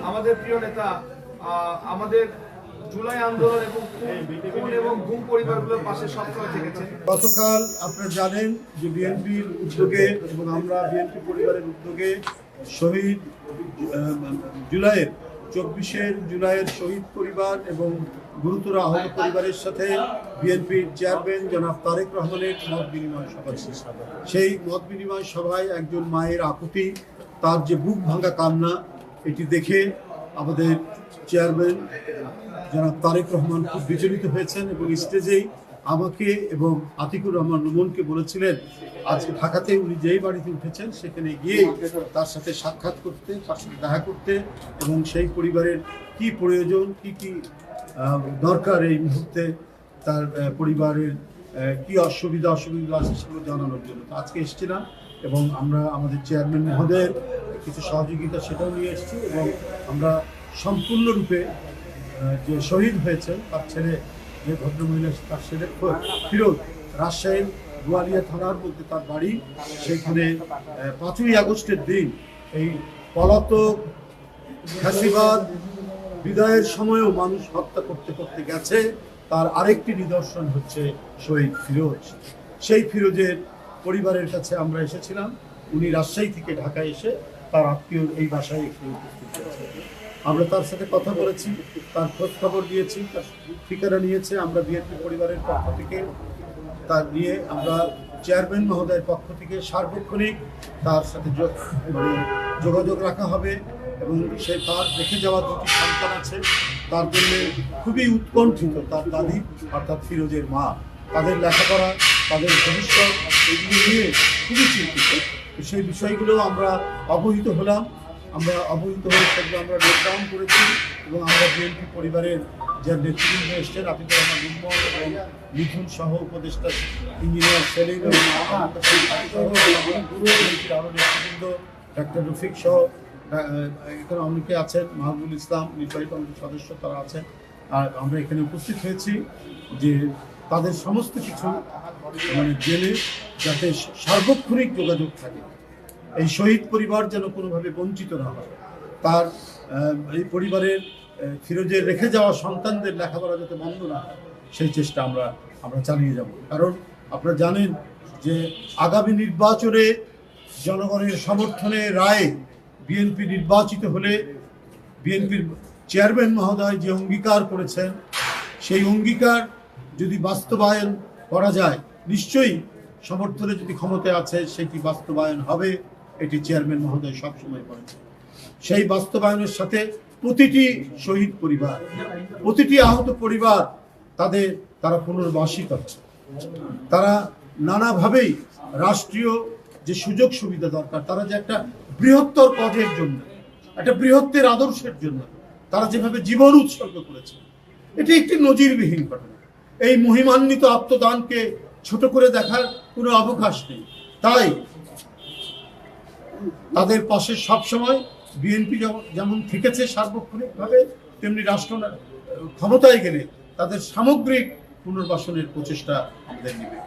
আমাদের প্রিয় নেতা আমাদের জুলাই আন্দোলন এবং গুম পরিবারগুলোর পাশে সবসময় থেকেছেন। গতকাল আপনারা জানেন যে বিএনপির উদ্যোগে এবং আমরা বিএনপি পরিবারের উদ্যোগে শহীদ জুলাইয়ের 24 জুলাইয়ের শহীদ পরিবার এবং গুরুতর আহত পরিবারের সাথে বিএনপির চেয়ারম্যান জনাব তারেক রহমানের মত বিনিময় সভা ছিল। সেই মত বিনিময় সভায় একজন মায়ের আকুতি, তার যে বুক ভাঙা কান্না, এটি দেখে আমাদের চেয়ারম্যান জনাব তারেক রহমান খুব বিচলিত হয়েছেন এবং স্টেজেই আমাকে এবং আতিকুর রহমান রুমনকে বলেছিলেন আজকে ঢাকাতে উনি যেই বাড়িতে উঠেছেন সেখানে গিয়ে তার সাথে সাক্ষাৎ করতে, তার সাথে দেখা করতে এবং সেই পরিবারের কি প্রয়োজন, কি দরকার এই মুহূর্তে, তার পরিবারের কি অসুবিধা আছে সেগুলো জানানোর জন্য। তো আজকে এসেছিলাম এবং আমরা আমাদের চেয়ারম্যান মহোদয়ের কিছু সহযোগিতা সেটাও নিয়ে এসেছি এবং আমরা সম্পূর্ণরূপে যে শহীদ হয়েছে তার ছেলে, যে ভদ্রমহিলা, তার ছেলে ফিরোজ, রাজশাহীর গোয়ালিয়া থানার মধ্যে তার বাড়ি, সেইখানে 5ই আগস্টের দিন এই পলাতক ফ্যাসিবাদ বিদায়ের সময়ও মানুষ হত্যা করতে করতে গেছে। তার আরেকটি নিদর্শন হচ্ছে শহীদ ফিরোজ। সেই ফিরোজের পরিবারের কাছে আমরা এসেছিলাম। উনি রাজশাহী থেকে ঢাকায় এসে তার আত্মীয় এই বাসায় একটু উপস্থিত হয়েছে। আমরা তার সাথে কথা বলেছি, তার খোঁজ খবর দিয়েছি, তার ঠিকানা নিয়েছে। আমরা বিএনপি পরিবারের পক্ষ থেকে তার নিয়ে আমরা চেয়ারম্যান মহোদয়ের পক্ষ থেকে সার্বক্ষণিক তার সাথে যোগাযোগ রাখা হবে এবং সে তার রেখে যাওয়া 2টি সন্তান আছে, তার জন্য খুবই উৎকণ্ঠিত। তার দাদি অর্থাৎ ফিরোজের মা, তাদের লেখাপড়া, তাদের ভবিষ্যৎ, এগুলো নিয়ে খুবই চিন্তিত। সেই বিষয়গুলো আমরা অবহিত হলাম। আমরা অবহিত হয়ে সেগুলো আমরা নোট ডাউন করেছি এবং আমরা বিএনপি পরিবারের যে নেতৃবৃন্দ এসছেন, আতিকুর রহমান রুম্মন এবং মিথুন সহ উপদেষ্টা ইঞ্জিনিয়ার সেলিম এবং আরও নেতৃবৃন্দ, ডাক্তার রফিক সহ এখানে অনেকে আছেন, মাহবুবুল ইসলাম নির্বাহী কমিটির সদস্য, তারা আছেন। আর আমরা এখানে উপস্থিত হয়েছি যে তাদের সমস্ত কিছু জেনে যাতে সার্বক্ষণিক যোগাযোগ থাকে, এই শহীদ পরিবার যেন কোনোভাবে বঞ্চিত না হয়, তার এই পরিবারের ফিরোজের রেখে যাওয়া সন্তানদের লেখাপড়া যাতে বন্ধ না হয় সেই চেষ্টা আমরা চালিয়ে যাব। কারণ আপনারা জানেন যে আগামী নির্বাচনে জনগণের সমর্থনে রায়ে বিএনপি নির্বাচিত হলে বিএনপির চেয়ারম্যান মহোদয় যে অঙ্গীকার করেছেন, সেই অঙ্গীকার যদি বাস্তবায়ন করা যায়, নিশ্চয়ই সমর্থনে যদি ক্ষমতায় আছে সেটি বাস্তবায়ন হবে, এটি চেয়ারম্যান মহোদয় সবসময় করেছে। সেই বাস্তবায়নের সাথে প্রতিটি শহীদ পরিবার, প্রতিটি আহত পরিবার তারা পুনর্বাসিত হচ্ছে। তারা নানাভাবেই রাষ্ট্রীয় যে সুযোগ সুবিধা দরকার, তারা যে একটা বৃহত্তর কাজের জন্য, একটা বৃহত্তর আদর্শের জন্য তারা যেভাবে জীবন উৎসর্গ করেছে, এটি একটি নজিরবিহীন ঘটনা। এই মহিমান্বিত আত্মদানকে ছোট করে দেখার কোনো অবকাশ নেই। তাই তাদের পাশে সবসময় বিএনপি যেমন থেকেছে সার্বক্ষণিকভাবে, তেমনি রাষ্ট্র ক্ষমতায় গেলে তাদের সামগ্রিক পুনর্বাসনের প্রচেষ্টা আমাদের নেবে।